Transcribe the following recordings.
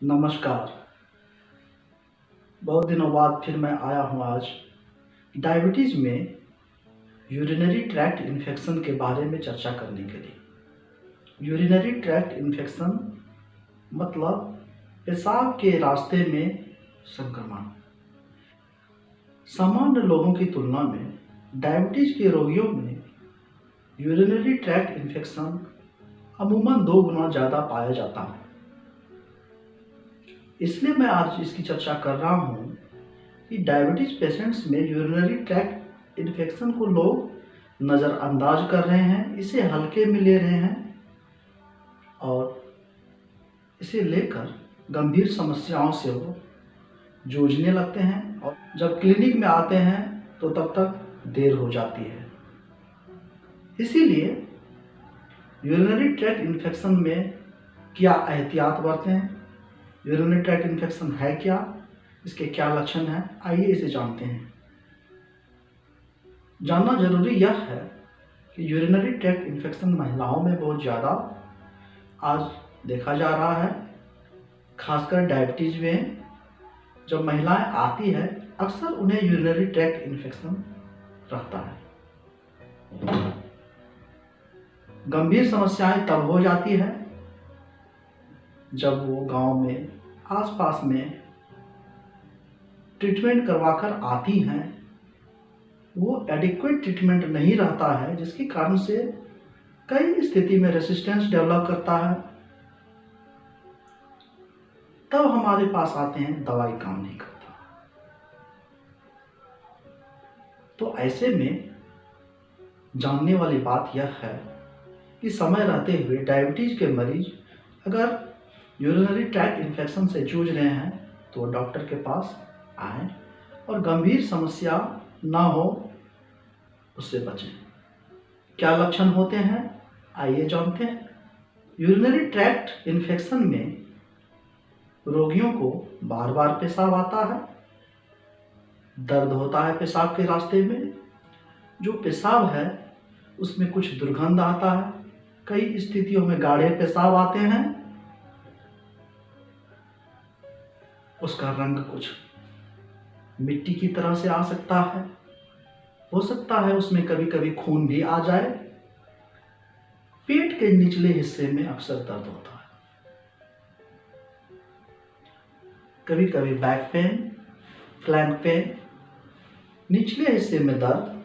नमस्कार। बहुत दिनों बाद फिर मैं आया हूँ आज डायबिटीज़ में यूरिनरी ट्रैक्ट इन्फेक्शन के बारे में चर्चा करने के लिए। यूरिनरी ट्रैक्ट इन्फेक्शन मतलब पेशाब के रास्ते में संक्रमण। सामान्य लोगों की तुलना में डायबिटीज़ के रोगियों में यूरिनरी ट्रैक्ट इन्फेक्शन अमूमन 2 गुना ज़्यादा पाया जाता है। इसलिए मैं आज इसकी चर्चा कर रहा हूँ कि डायबिटीज पेशेंट्स में यूरिनरी ट्रैक्ट इन्फेक्शन को लोग नज़रअंदाज कर रहे हैं, इसे हल्के में ले रहे हैं और इसे लेकर गंभीर समस्याओं से वो जूझने लगते हैं और जब क्लिनिक में आते हैं तो तब तक देर हो जाती है। इसीलिए यूरिनरी ट्रैक्ट इन्फेक्शन में क्या एहतियात बरतें, यूरिनरी ट्रैक्ट इन्फेक्शन है क्या, इसके क्या लक्षण हैं, आइए इसे जानते हैं। जानना जरूरी यह है कि यूरिनरी ट्रैक्ट इन्फेक्शन महिलाओं में बहुत ज़्यादा आज देखा जा रहा है। खासकर डायबिटीज में जब महिलाएं आती है अक्सर उन्हें यूरिनरी ट्रैक्ट इन्फेक्शन रहता है। गंभीर समस्याएं तब हो जाती है जब वो गांव में आसपास में ट्रीटमेंट करवाकर आती हैं, वो एडिक्वेट ट्रीटमेंट नहीं रहता है जिसके कारण से कई स्थिति में रेसिस्टेंस डेवलप करता है। तब हमारे पास आते हैं, दवाई काम नहीं करता। तो ऐसे में जानने वाली बात यह है कि समय रहते हुए डायबिटीज के मरीज अगर यूरिनरी ट्रैक्ट इन्फेक्शन से जूझ रहे हैं तो डॉक्टर के पास आएं और गंभीर समस्या ना हो उससे बचें। क्या लक्षण होते हैं, आइए जानते हैं। यूरिनरी ट्रैक्ट इन्फेक्शन में रोगियों को बार बार पेशाब आता है, दर्द होता है पेशाब के रास्ते में, जो पेशाब है उसमें कुछ दुर्गंध आता है, कई स्थितियों में गाढ़े पेशाब आते हैं, उसका रंग कुछ मिट्टी की तरह से आ सकता है, हो सकता है उसमें कभी कभी खून भी आ जाए। पेट के निचले हिस्से में अक्सर दर्द होता है, कभी कभी बैक पेन, फ्लैंक पेन, निचले हिस्से में दर्द,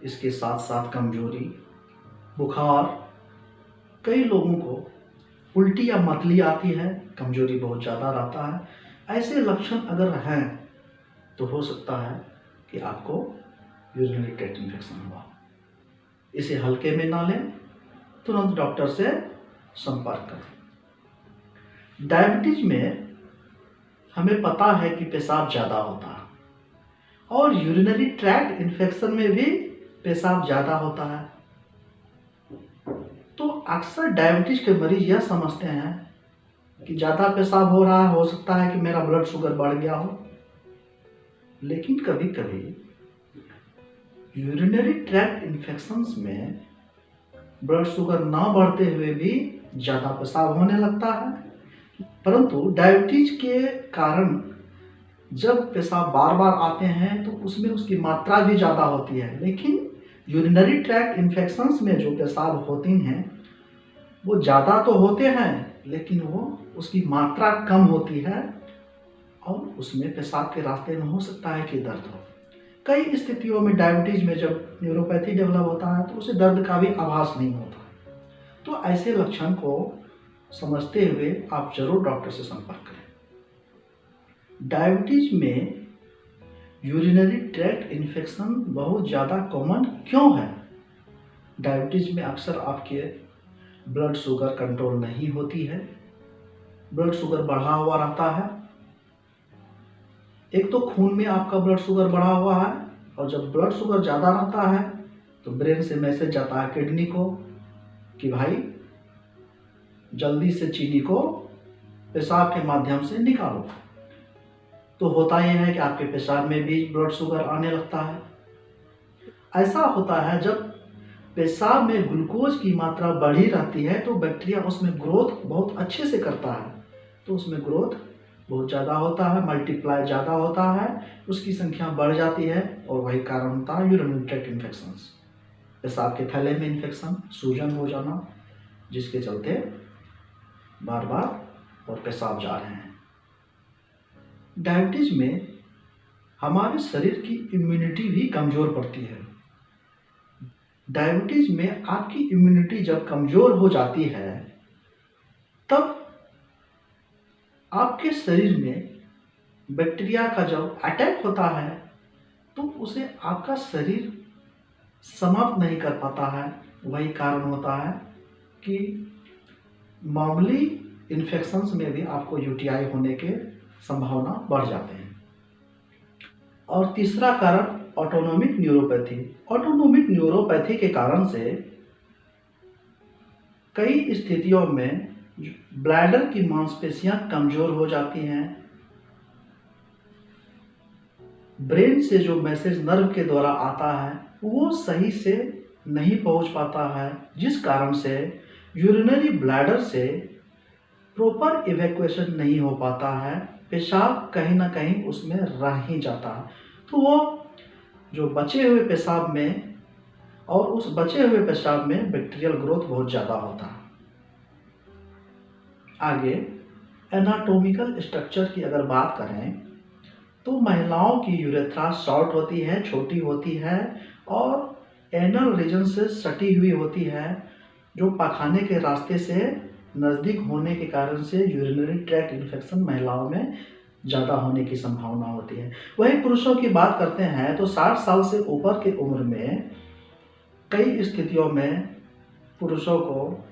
इसके साथ साथ कमजोरी, बुखार, कई लोगों को उल्टी या मतली आती है, कमजोरी बहुत ज़्यादा रहता है। ऐसे लक्षण अगर हैं तो हो सकता है कि आपको यूरिनरी ट्रैक्ट इन्फेक्शन हुआ। इसे हल्के में ना लें, तुरंत डॉक्टर से संपर्क करें। डायबिटीज में हमें पता है कि पेशाब ज़्यादा होता है और यूरिनरी ट्रैक्ट इन्फेक्शन में भी पेशाब ज़्यादा होता है। तो अक्सर डायबिटीज के मरीज यह समझते हैं कि ज़्यादा पेशाब हो रहा है, हो सकता है कि मेरा ब्लड शुगर बढ़ गया हो। लेकिन कभी कभी यूरिनरी ट्रैक्ट इन्फेक्शंस में ब्लड शुगर ना बढ़ते हुए भी ज़्यादा पेशाब होने लगता है। परंतु डायबिटीज के कारण जब पेशाब बार बार आते हैं तो उसमें उसकी मात्रा भी ज़्यादा होती है। लेकिन यूरिनरी ट्रैक्ट इन्फेक्शंस में जो पेशाब होती हैं वो ज़्यादा तो होते हैं लेकिन वो उसकी मात्रा कम होती है और उसमें पेशाब के रास्ते में हो सकता है कि दर्द हो। कई स्थितियों में डायबिटीज में जब न्यूरोपैथी डेवलप होता है तो उसे दर्द का भी आभास नहीं होता। तो ऐसे लक्षण को समझते हुए आप जरूर डॉक्टर से संपर्क करें। डायबिटीज में यूरिनरी ट्रैक्ट इन्फेक्शन बहुत ज़्यादा कॉमन क्यों है? डायबिटीज में अक्सर आपके ब्लड शुगर कंट्रोल नहीं होती है, ब्लड शुगर बढ़ा हुआ रहता है। एक तो खून में आपका ब्लड शुगर बढ़ा हुआ है और जब ब्लड शुगर ज़्यादा रहता है तो ब्रेन से मैसेज जाता है किडनी को कि भाई जल्दी से चीनी को पेशाब के माध्यम से निकालो। तो होता यह है कि आपके पेशाब में भी ब्लड शुगर आने लगता है। ऐसा होता है जब पेशाब में ग्लूकोज की मात्रा बढ़ी रहती है तो बैक्टीरिया उसमें ग्रोथ बहुत अच्छे से करता है, तो उसमें ग्रोथ बहुत ज़्यादा होता है, मल्टीप्लाई ज़्यादा होता है, उसकी संख्या बढ़ जाती है और वही कारण होता है यूरिनरी ट्रैक्ट इन्फेक्शंस, पेशाब के थैले में इन्फेक्शन, सूजन हो जाना, जिसके चलते बार बार और पेशाब जा रहे हैं। डायबिटीज में हमारे शरीर की इम्यूनिटी भी कमज़ोर पड़ती है। डायबिटीज में आपकी इम्यूनिटी जब कमज़ोर हो जाती है तब आपके शरीर में बैक्टीरिया का जब अटैक होता है तो उसे आपका शरीर समाप्त नहीं कर पाता है। वही कारण होता है कि मामूली इन्फेक्शंस में भी आपको यूटीआई होने के संभावना बढ़ जाते हैं। और तीसरा कारण ऑटोनोमिक न्यूरोपैथी। ऑटोनोमिक न्यूरोपैथी के कारण से कई स्थितियों में ब्लैडर की मांसपेशियां कमजोर हो जाती हैं। ब्रेन से जो मैसेज नर्व के द्वारा आता है वो सही से नहीं पहुंच पाता है, जिस कारण से यूरिनरी ब्लैडर से प्रॉपर इवैक्यूएशन नहीं हो पाता है, पेशाब कहीं ना कहीं उसमें रह ही जाता है। तो वो जो बचे हुए पेशाब में और उस बचे हुए पेशाब में बैक्टीरियल ग्रोथ बहुत ज़्यादा होता है। आगे एनाटॉमिकल स्ट्रक्चर की अगर बात करें तो महिलाओं की यूरेथ्रा शॉर्ट होती है, छोटी होती है और एनल रीजन से सटी हुई होती है, जो पाखाने के रास्ते से नज़दीक होने के कारण से यूरिनरी ट्रैक्ट इन्फेक्शन महिलाओं में ज़्यादा होने की संभावना होती है। वही पुरुषों की बात करते हैं तो 60 साल से ऊपर की उम्र में कई स्थितियों में पुरुषों को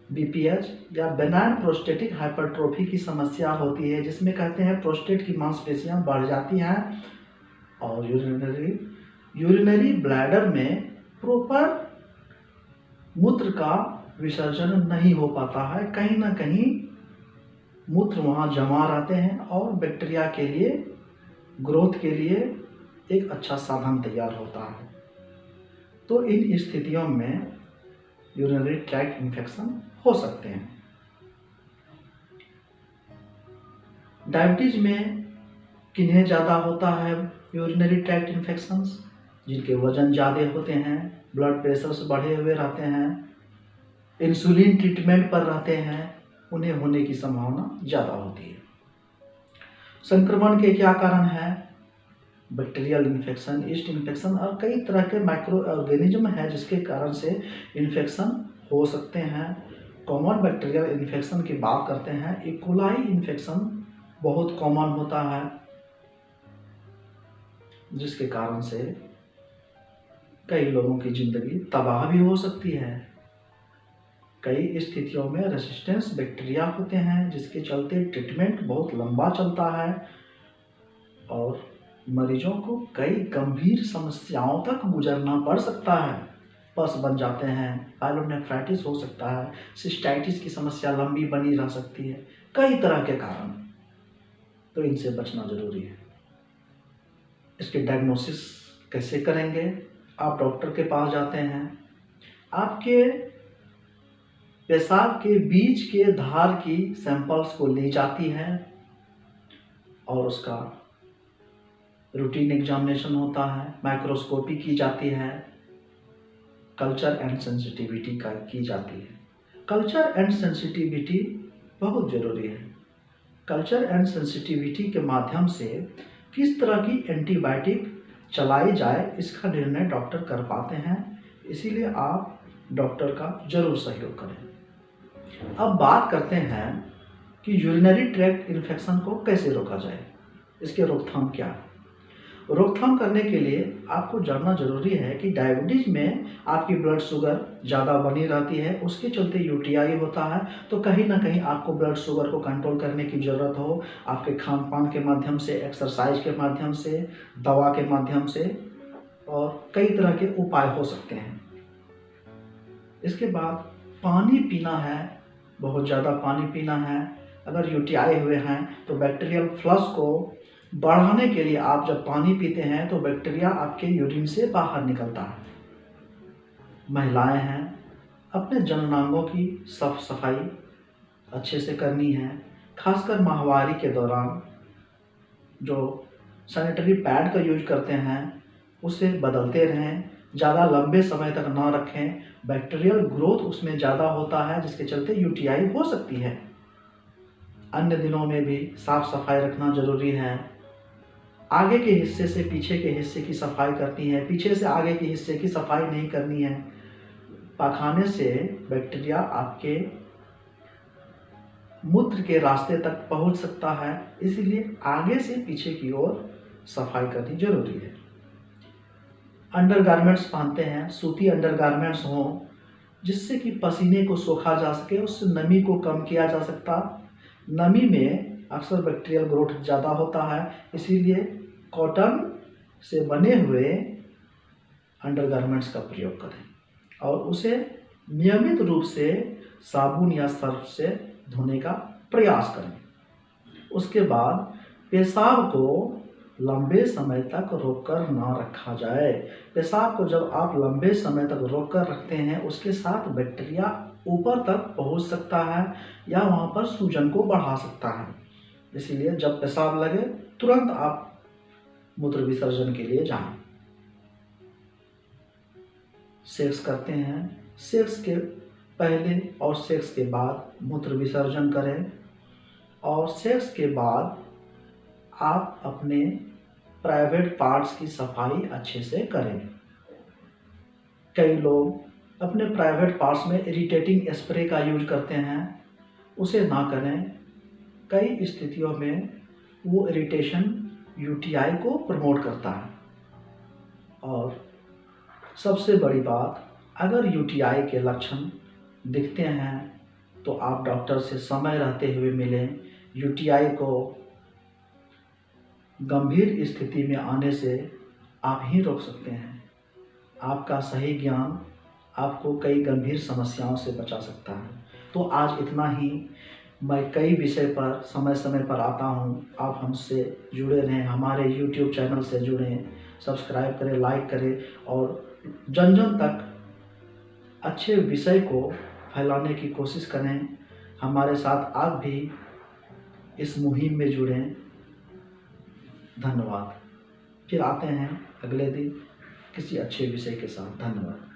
बीपीएच या बेनाइन प्रोस्टेटिक हाइपरट्रोफी की समस्या होती है, जिसमें कहते हैं प्रोस्टेट की मांसपेशियां बढ़ जाती हैं और यूरिनरी ब्लैडर में प्रॉपर मूत्र का विसर्जन नहीं हो पाता है। कहीं ना कहीं मूत्र वहाँ जमा रहते हैं और बैक्टीरिया के लिए ग्रोथ के लिए एक अच्छा साधन तैयार होता है। तो इन स्थितियों में यूरिनरी ट्रैक्ट इन्फेक्शन हो सकते हैं। डायबिटीज में किन्हें ज़्यादा होता है यूरिनरी ट्रैक्ट इन्फेक्शंस? जिनके वजन ज़्यादा होते हैं, ब्लड प्रेशर से बढ़े हुए रहते हैं, इंसुलिन ट्रीटमेंट पर रहते हैं, उन्हें होने की संभावना ज़्यादा होती है। संक्रमण के क्या कारण हैं? बैक्टीरियल इन्फेक्शन, ईस्ट इन्फेक्शन और कई तरह के माइक्रो ऑर्गेनिज्म है जिसके कारण से इन्फेक्शन हो सकते हैं। कॉमन बैक्टीरियल इन्फेक्शन की बात करते हैं, इकोलाई इन्फेक्शन बहुत कॉमन होता है, जिसके कारण से कई लोगों की जिंदगी तबाह भी हो सकती है। कई स्थितियों में रेसिस्टेंस बैक्टीरिया होते हैं, जिसके चलते ट्रीटमेंट बहुत लंबा चलता है और मरीजों को कई गंभीर समस्याओं तक गुजरना पड़ सकता है। पस बन जाते हैं, पायलोनेफ्राइटिस हो सकता है, सिस्टाइटिस की समस्या लंबी बनी रह सकती है, कई तरह के कारण। तो इनसे बचना जरूरी है। इसके डायग्नोसिस कैसे करेंगे? आप डॉक्टर के पास जाते हैं, आपके पेशाब के बीच के धार की सैंपल्स को ली जाती है और उसका रूटीन एग्जामिनेशन होता है, माइक्रोस्कोपी की जाती है, कल्चर एंड सेंसिटिविटी का की जाती है। कल्चर एंड सेंसिटिविटी बहुत ज़रूरी है। कल्चर एंड सेंसिटिविटी के माध्यम से किस तरह की एंटीबायोटिक चलाई जाए इसका निर्णय डॉक्टर कर पाते हैं, इसीलिए आप डॉक्टर का जरूर सहयोग करें। अब बात करते हैं कि यूरिनरी ट्रैक्ट इन्फेक्शन को कैसे रोका जाए, इसके रोकथाम क्या है। रोकथाम करने के लिए आपको जानना जरूरी है कि डायबिटीज में आपकी ब्लड शुगर ज़्यादा बनी रहती है, उसके चलते यूटीआई होता है। तो कहीं ना कहीं आपको ब्लड शुगर को कंट्रोल करने की ज़रूरत हो, आपके खान पान के माध्यम से, एक्सरसाइज के माध्यम से, दवा के माध्यम से, और कई तरह के उपाय हो सकते हैं। इसके बाद पानी पीना है, बहुत ज़्यादा पानी पीना है। अगर यूटीआई हुए हैं तो बैक्टीरियल फ्लश को बढ़ाने के लिए आप जब पानी पीते हैं तो बैक्टीरिया आपके यूरिन से बाहर निकलता है। महिलाएं हैं, अपने जननांगों की साफ सफाई अच्छे से करनी है, खासकर माहवारी के दौरान जो सैनिटरी पैड का यूज करते हैं उसे बदलते रहें, ज़्यादा लंबे समय तक ना रखें। बैक्टीरियल ग्रोथ उसमें ज़्यादा होता है जिसके चलते यूटीआई हो सकती है। अन्य दिनों में भी साफ सफाई रखना ज़रूरी है। आगे के हिस्से से पीछे के हिस्से की सफाई करनी है, पीछे से आगे के हिस्से की सफाई नहीं करनी है। पाखाने से बैक्टीरिया आपके मूत्र के रास्ते तक पहुंच सकता है, इसीलिए आगे से पीछे की ओर सफाई करनी जरूरी है। अंडरगारमेंट्स पहनते हैं, सूती अंडरगारमेंट्स हों जिससे कि पसीने को सोखा जा सके, उससे नमी को कम किया जा सकता। नमी में अक्सर बैक्टीरियल ग्रोथ ज़्यादा होता है, इसीलिए कॉटन से बने हुए अंडरगारमेंट्स का प्रयोग करें और उसे नियमित रूप से साबुन या सर्फ से धोने का प्रयास करें। उसके बाद पेशाब को लंबे समय तक रोककर ना रखा जाए। पेशाब को जब आप लंबे समय तक रोककर रखते हैं उसके साथ बैक्टीरिया ऊपर तक पहुंच सकता है या वहां पर सूजन को बढ़ा सकता है। इसीलिए जब पेशाब लगे तुरंत आप मूत्र विसर्जन के लिए जाएं। सेक्स करते हैं, सेक्स के पहले और सेक्स के बाद मूत्र विसर्जन करें और सेक्स के बाद आप अपने प्राइवेट पार्ट्स की सफाई अच्छे से करें। कई लोग अपने प्राइवेट पार्ट्स में इरिटेटिंग स्प्रे का यूज करते हैं, उसे ना करें। कई स्थितियों में वो इरिटेशन यूटीआई को प्रमोट करता है। और सबसे बड़ी बात, अगर यूटीआई के लक्षण दिखते हैं तो आप डॉक्टर से समय रहते हुए मिलें। यूटीआई को गंभीर स्थिति में आने से आप ही रोक सकते हैं। आपका सही ज्ञान आपको कई गंभीर समस्याओं से बचा सकता है। तो आज इतना ही। मैं कई विषय पर समय समय पर आता हूँ, आप हमसे जुड़े रहें, हमारे YouTube चैनल से जुड़ें, सब्सक्राइब करें, लाइक करें और जन जन तक अच्छे विषय को फैलाने की कोशिश करें। हमारे साथ आप भी इस मुहिम में जुड़ें। धन्यवाद। फिर आते हैं अगले दिन किसी अच्छे विषय के साथ। धन्यवाद।